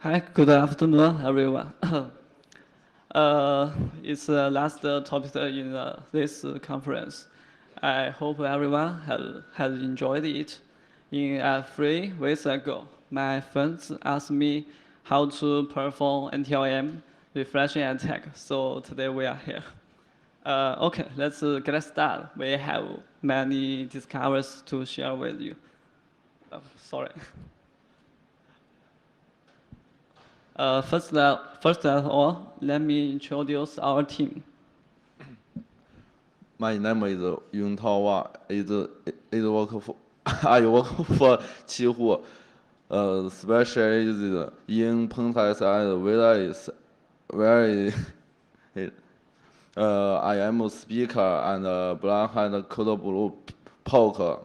Hi, good afternoon, everyone. It's the last topic in this conference. I hope everyone has enjoyed it. In 3 weeks ago, my friends asked me how to perform NTLM refreshing attack. So today we are here. Okay, let's get started. We have many discoveries to share with you. Sorry. First of all, let me introduce our team. My name is Yongtao Wang. It work for I work for Qihoo, specialized in pentest and very I am a speaker and black and code blue poker.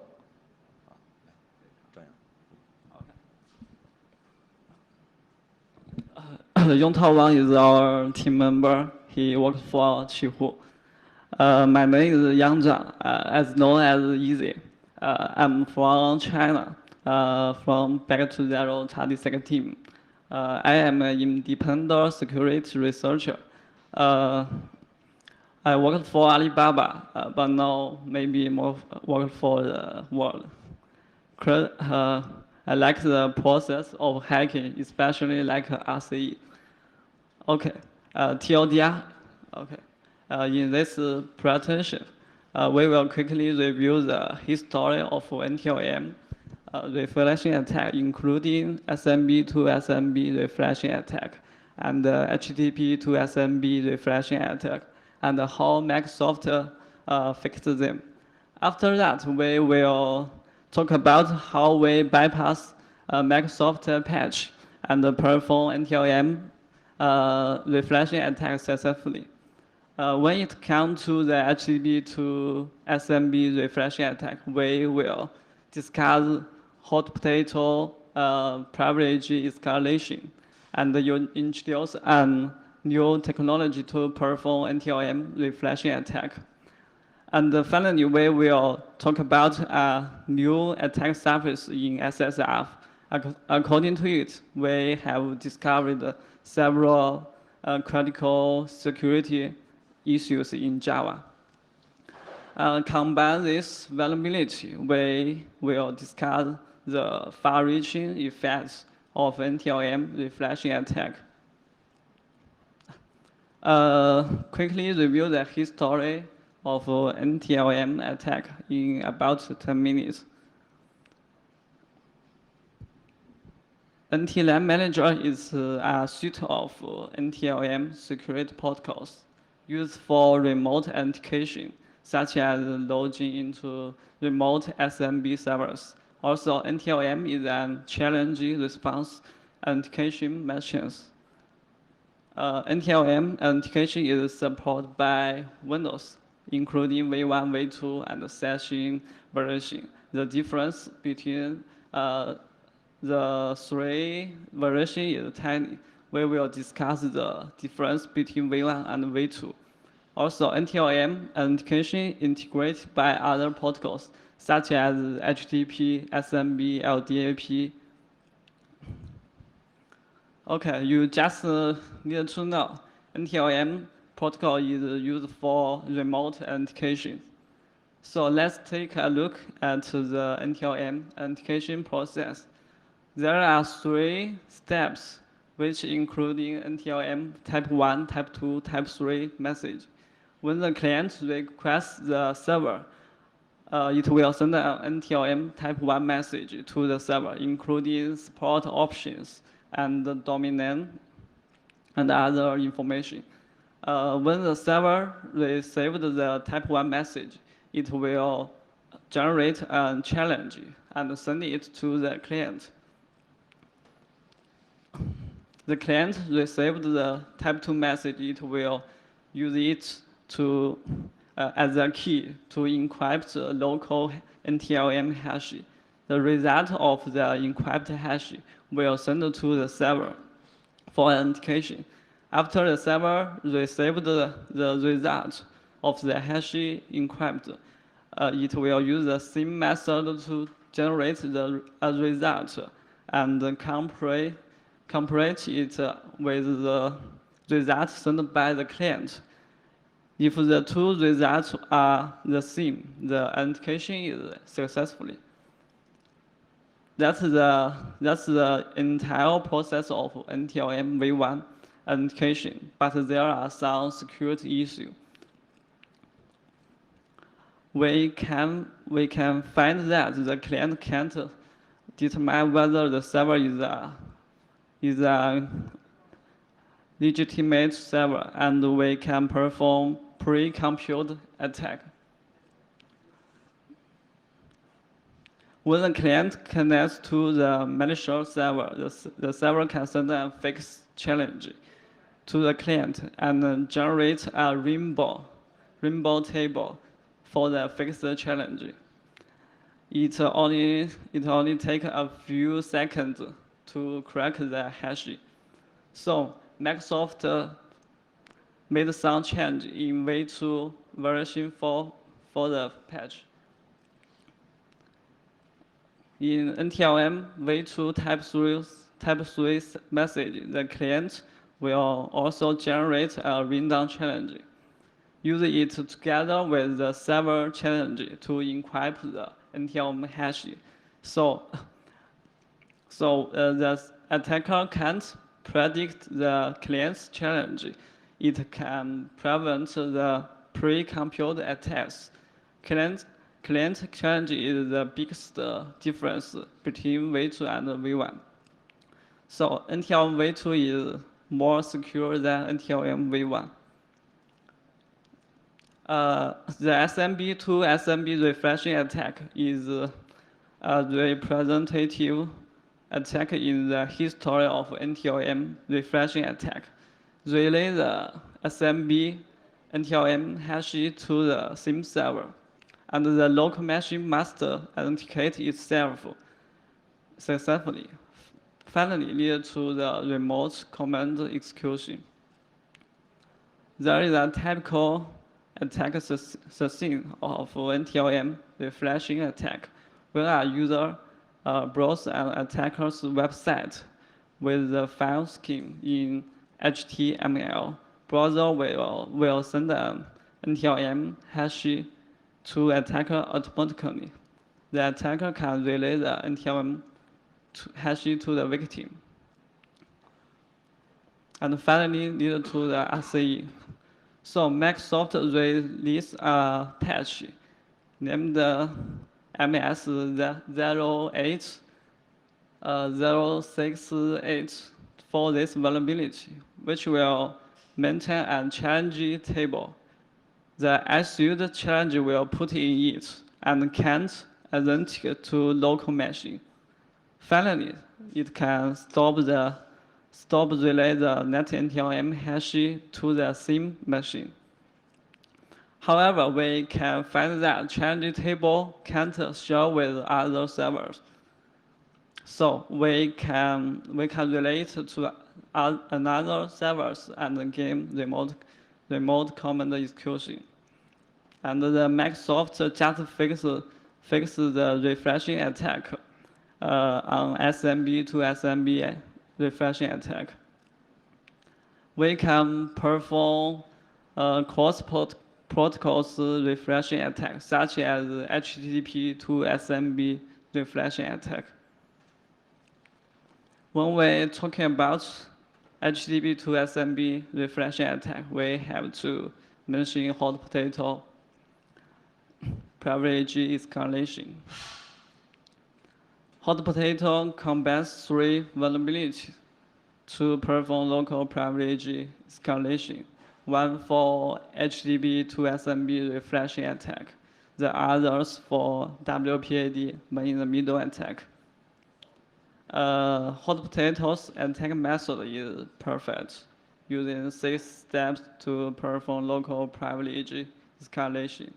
Yongtao Wang is our team member. He works for Qihoo. My name is Zhang, as known as Easy. I'm from China, from Back to Zero study team. I am an independent security researcher. Uh, I worked for Alibaba, but now maybe more work for the world. I like the process of hacking, especially like RCE. Okay, TLDR. Okay, in this presentation, we will quickly review the history of NTLM reflection attack, including SMB to SMB reflection attack, and HTTP to SMB reflection attack, and how Microsoft fixed them. After that, we will talk about how we bypass Microsoft patch and perform NTLM reflection attack successfully. When it comes to the HTTP to SMB reflection attack, we will discuss hot potato privilege escalation and you introduce a new technology to perform NTLM reflection attack. And finally, we will talk about a new attack surface in SSF. According to it, we have discovered several critical security issues in Java. Combine this vulnerability, we will discuss the far-reaching effects of NTLM reflection attack. Quickly review the history of NTLM attack in about 10 minutes. NTLM Manager is a suite of NTLM security protocols used for remote authentication, such as logging into remote SMB servers. Also, NTLM is a challenge response authentication machine. NTLM authentication is supported by Windows, including V1, V2, and session version. The difference between the three versions is tiny. We will discuss the difference between V1 and V2. Also, NTLM authentication integrated by other protocols such as HTTP, SMB, LDAP. Okay, you just need to know NTLM protocol is used for remote authentication. So let's take a look at the NTLM authentication process. There are 3 steps, which including NTLM type 1, type 2, type 3 message. When the client requests the server, it will send an NTLM type 1 message to the server, including support options and the domain and other information. When the server receives the type 1 message, it will generate a challenge and send it to the client. The client received the type 2 message, it will use it to as a key to encrypt the local NTLM hash. The result of the encrypted hash will send to the server for authentication. After the server received the result of the hash encrypt, it will use the same method to generate the result and compare it with the results sent by the client. If the two results are the same, the authentication is successfully. That's the entire process of NTLM v1 authentication, but there are some security issues. We can find that the client can't determine whether the server is a legitimate server, and we can perform pre-compute attack. When the client connects to the malicious server, the server can send a fixed challenge to the client and generate a rainbow table for the fixed challenge. It only takes a few seconds to crack the hash. So Microsoft made some change in V2 version 4 for the patch. In NTLM V2 type 3 message, the client will also generate a rundown challenge. Use it together with the server challenge to encrypt the NTLM hash. So the attacker can't predict the client's challenge. It can prevent the pre-compute attacks. Client challenge is the biggest difference between V2 and V1. So NTLM V2 is more secure than NTLM V1. The SMB to SMB refreshing attack is a representative attack in the history of NTLM refreshing attack. Relay the SMB NTLM hash to the same server, and the local machine must authenticate itself successfully. Finally, lead to the remote command execution. There is a typical attack scene of NTLM refreshing attack when a user browses an attacker's website with the file scheme in HTML. Browser will send an NTLM hash to attacker automatically. The attacker can relay the NTLM hash to the victim. And finally, lead to the RCE. So Microsoft released a patch named MS 08068 for this vulnerability, which will maintain a challenge table. The issued challenge will put in it and can't authenticate to local machine. Finally, it can stop relay the net NTLM hash to the same machine. However, we can find that challenge table can't share with other servers. So we can relate to another servers and gain remote command execution. And the Microsoft just fixed the refreshing attack on SMB to SMB refreshing attack. We can perform cross-protocols refreshing attack, such as HTTP to SMB refreshing attack. When we're talking about HTTP to SMB refreshing attack, we have to mention hot potato privilege escalation. Hot potato combines three vulnerabilities to perform local privilege escalation. One for HTTP to SMB refreshing attack, the others for WPAD man-in-the-middle attack. Hot potatoes attack method is perfect, using 6 steps to perform local privilege escalation.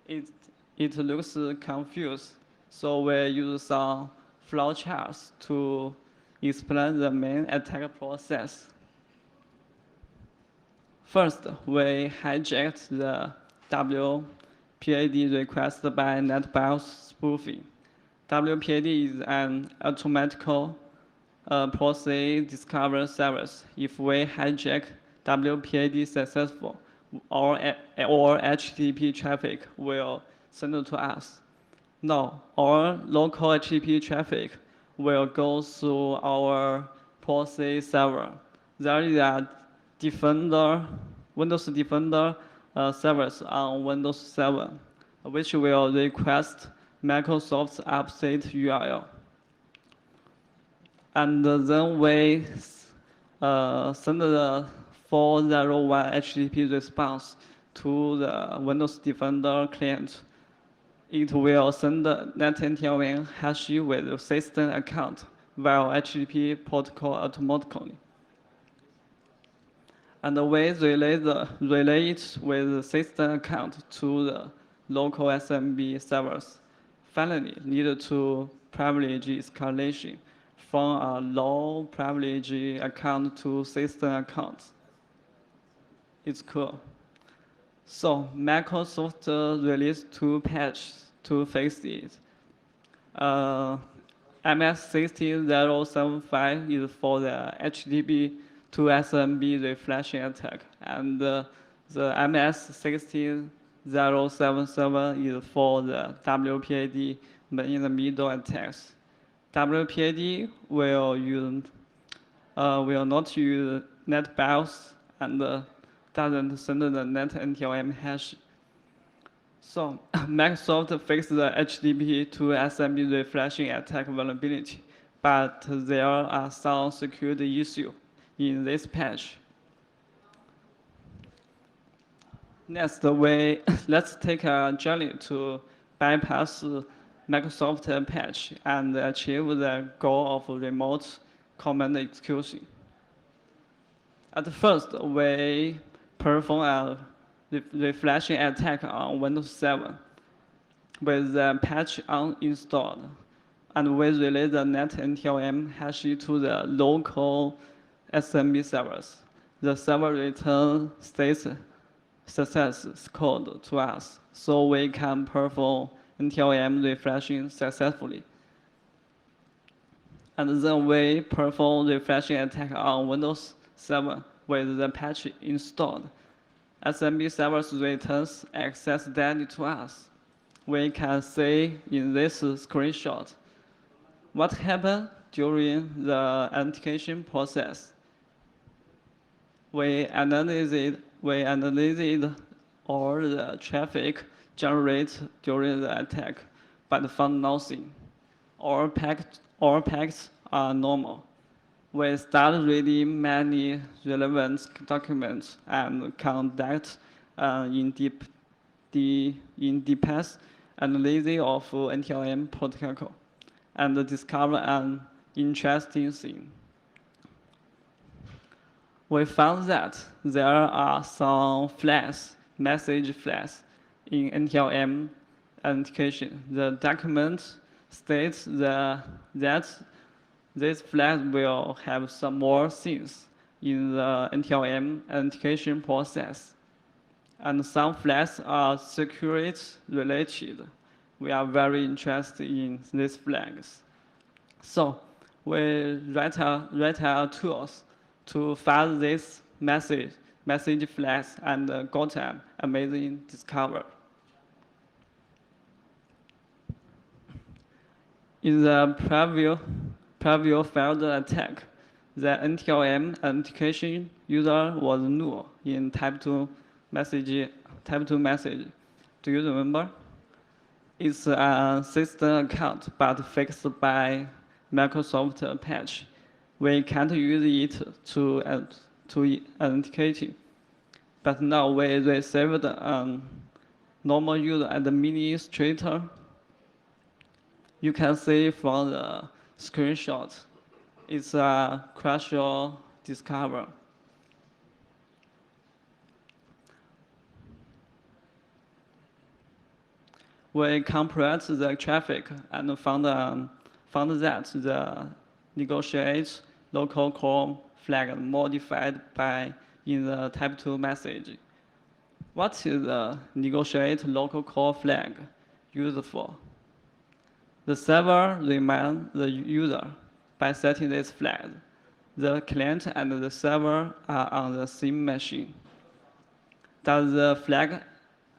It looks confused, so we use some flowcharts to explain the main attack process. First, we hijacked the WPAD request by NetBIOS spoofing. WPAD is an proceed discover service. If we hijack WPAD successful, or HTTP traffic will send to us. Now, our local HTTP traffic will go through our proxy server. There is a Defender, Windows Defender servers on Windows 7, which will request Microsoft's update URL. And then we send the 401 HTTP response to the Windows Defender client. It will send the NTML hash with the system account via HTTP protocol automatically. And we relay it with the system account to the local SMB servers. Finally, lead to privilege escalation from a low privilege account to system account. It's cool. So Microsoft released 2 patches to fix it. MS60075 is for the HTTP to SMB reflection attack, and the MS60077 is for the WPAD in the middle attacks. WPAD will not use net BIOS and doesn't send the net NTML hash. So Microsoft fixed the HTTP to SMB reflection attack vulnerability, but there are some security issues in this patch. Next, let's take a journey to bypass Microsoft patch and achieve the goal of remote command execution. At first, we perform a reflection attack on Windows 7 with the patch uninstalled, and we relay the net NTLM hash to the local SMB servers. The server returns state success code to us, so we can perform NTLM refreshing successfully. And then we perform refreshing attack on Windows 7 with the patch installed. SMB servers returns access data to us. We can see in this screenshot what happened during the authentication process. We analyzed all the traffic generated during the attack, but found nothing. All packets are normal. We start reading many relevant documents and conduct in-depth analysis of NTLM protocol and discover an interesting thing. We found that there are some flags, message flags, in NTLM authentication. The document states that this flag will have some more things in the NTLM authentication process. And some flags are security related. We are very interested in these flags. So we write our tools to find these message flags and got an amazing discovery. In the preview failed attack, the NTLM authentication user was null in type 2 message. Do you remember? It's a system account, but fixed by Microsoft patch. We can't use it to authenticate. But now we received a normal user administrator. You can see from the screenshot, it's a crucial discovery. We compared the traffic and found that the negotiate local core flag modified in the type 2 message. What is the negotiate local core flag used for? The server reminds the user by setting this flag. The client and the server are on the same machine. Does the flag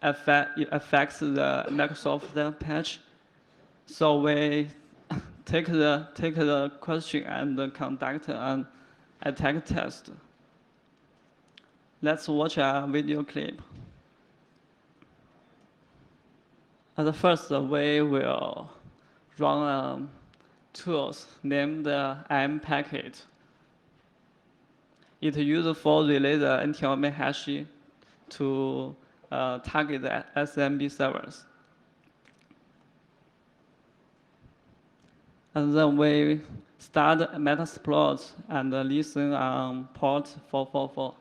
affect the Microsoft patch? So we take the question and conduct an attack test. Let's watch a video clip. At first, we will run tools named M packet. It uses for relay the NTML hash to target the SMB servers. And then we start Metasploit and listen on port 444.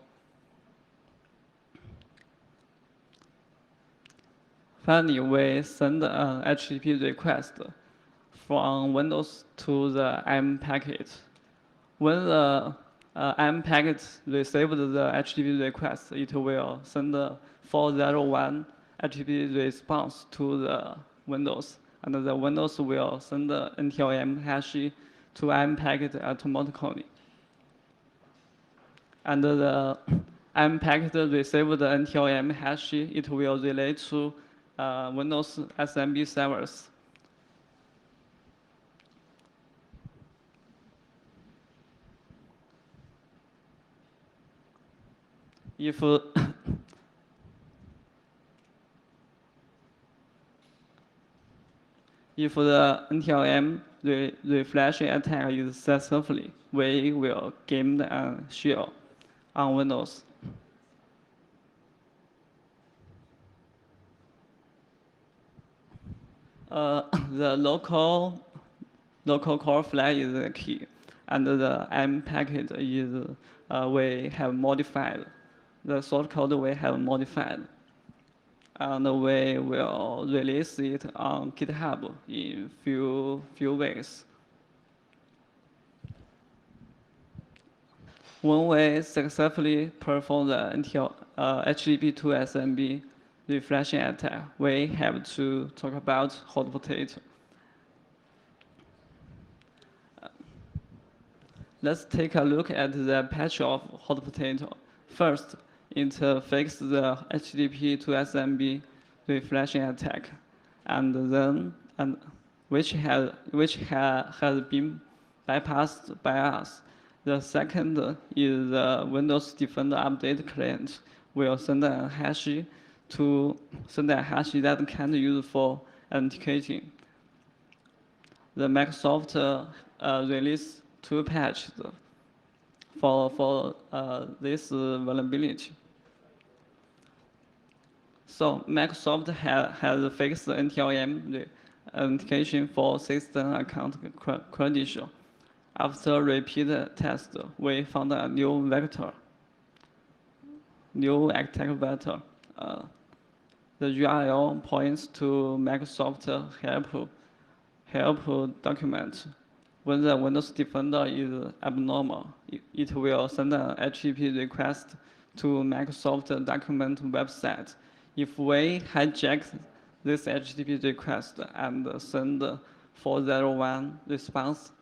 Finally, we send an HTTP request from Windows to the M packet. When the M packet receives the HTTP request, it will send the 401 HTTP response to the Windows, and the Windows will send the NTLM hash to M packet automatically. And the M packet receives the NTLM hash, it will relay to Windows SMB servers. If if the NTLM refreshing attack is successfully, we will game a shell on Windows. The local core flag is the key, and the M packet is we have modified. The source code we have modified, and we will release it on GitHub in few weeks. When we successfully perform the HTTP to SMB refreshing attack, we have to talk about hot potato. Let's take a look at the patch of hot potato. First, it fixes the HTTP to SMB refreshing attack, which has been bypassed by us. The second is the Windows Defender Update client will send a hash that can be used for authenticating. The Microsoft released 2 patches for this vulnerability. So Microsoft has fixed the NTLM authentication for system account credential. After repeated test, we found a new attack vector. The URL points to Microsoft help document. When the Windows Defender is abnormal, it will send an HTTP request to Microsoft document website. If we hijack this HTTP request and send 401 response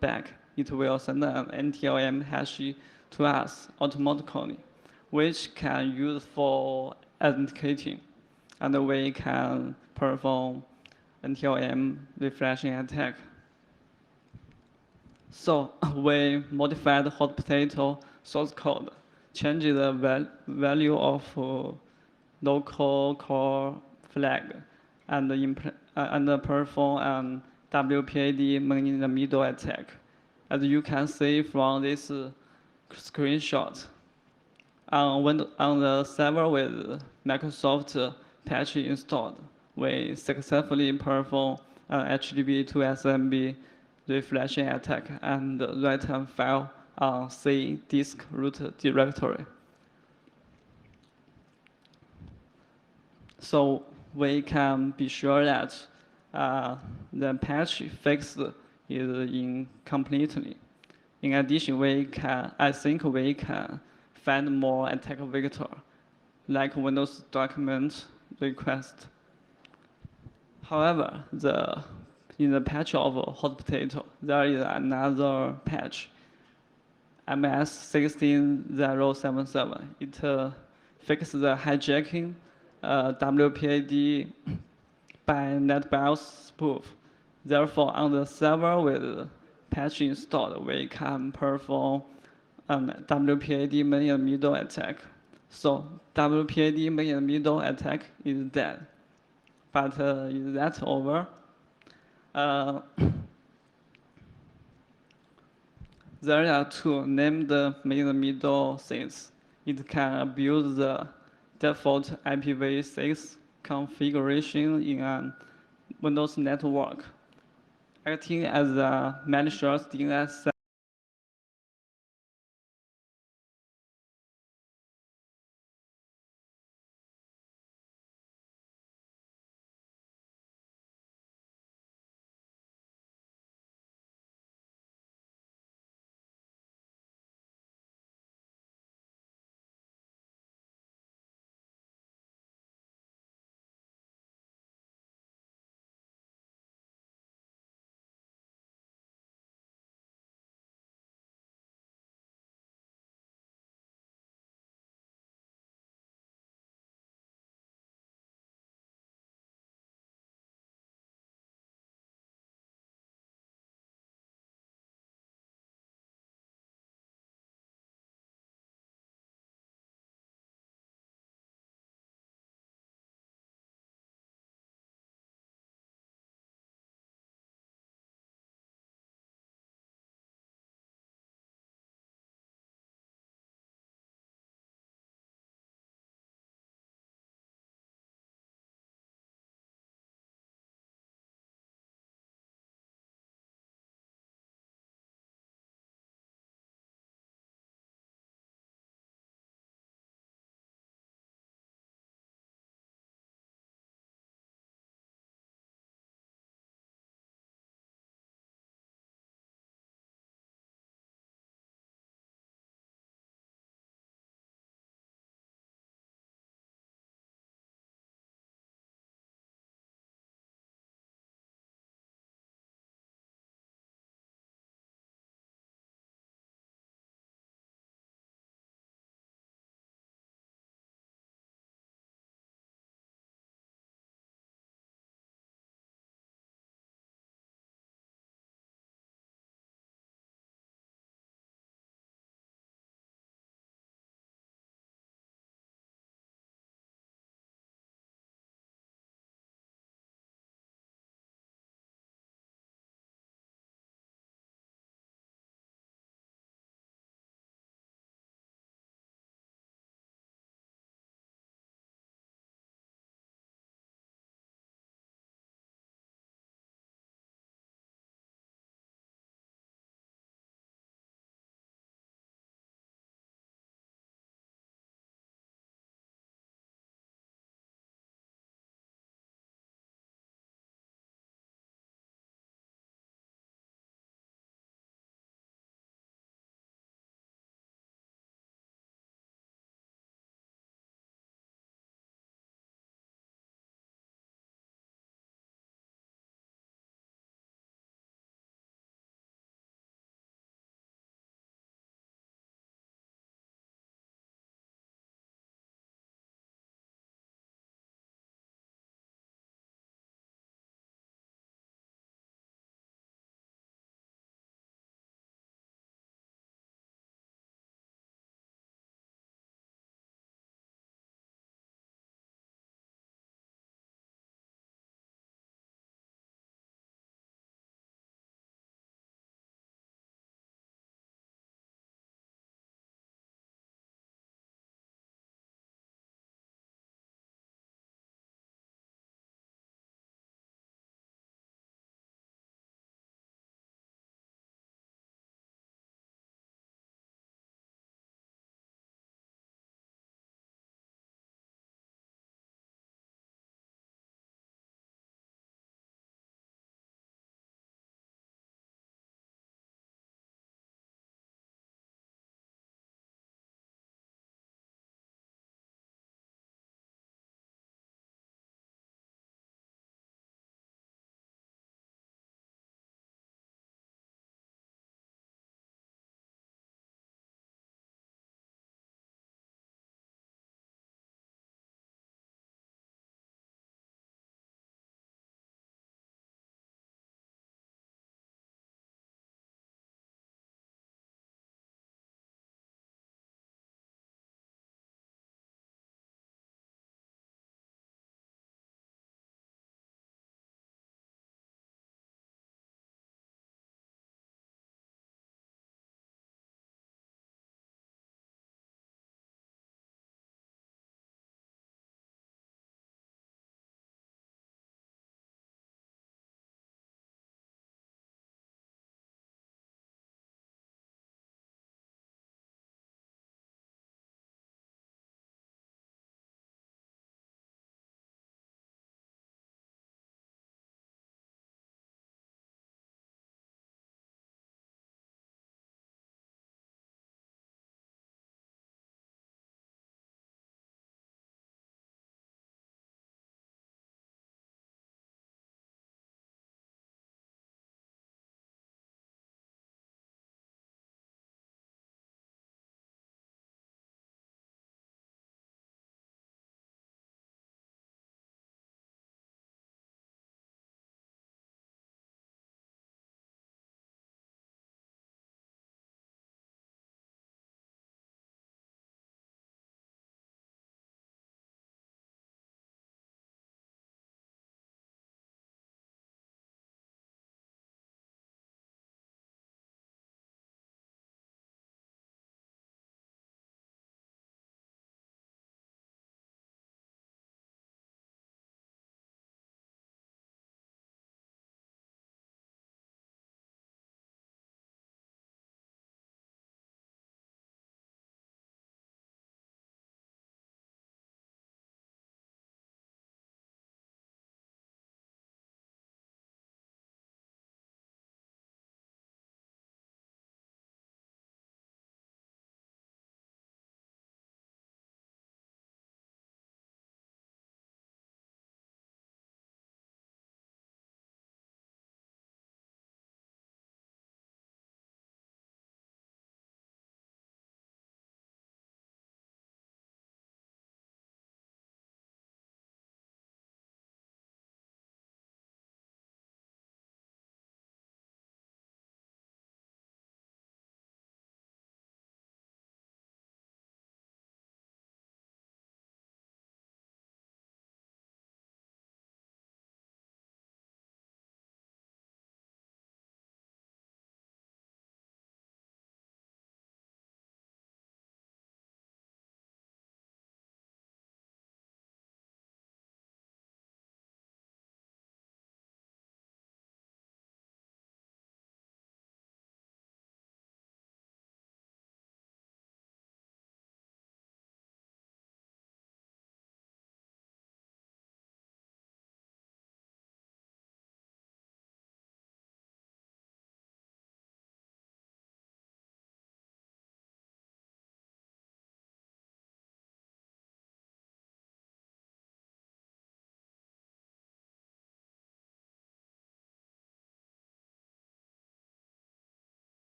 back, it will send an NTLM hash to us automatically, which can use for authenticating, and we can perform NTLM refreshing attack. So we modified hot potato source code, changed the value of local core flag, and perform an WPAD man in the middle attack. As you can see from this screenshot, on the server with Microsoft patch installed, we successfully perform an HTTP to SMB refreshing attack and write a file on C disk root directory. So we can be sure that the patch fix is incompletely. In addition, I think we can find more attack vector, like Windows document request. However, the in the patch of hot potato, there is another patch, MS16077. It fixes the hijacking WPAD by NetBIOS spoof. Therefore, on the server with patch installed, we can perform WPAD man in the middle attack. So WPAD man in the middle attack is dead. But is that over? There are two named man in the middle things. It can abuse the default IPv6 configuration in a Windows network, acting as a malicious DNS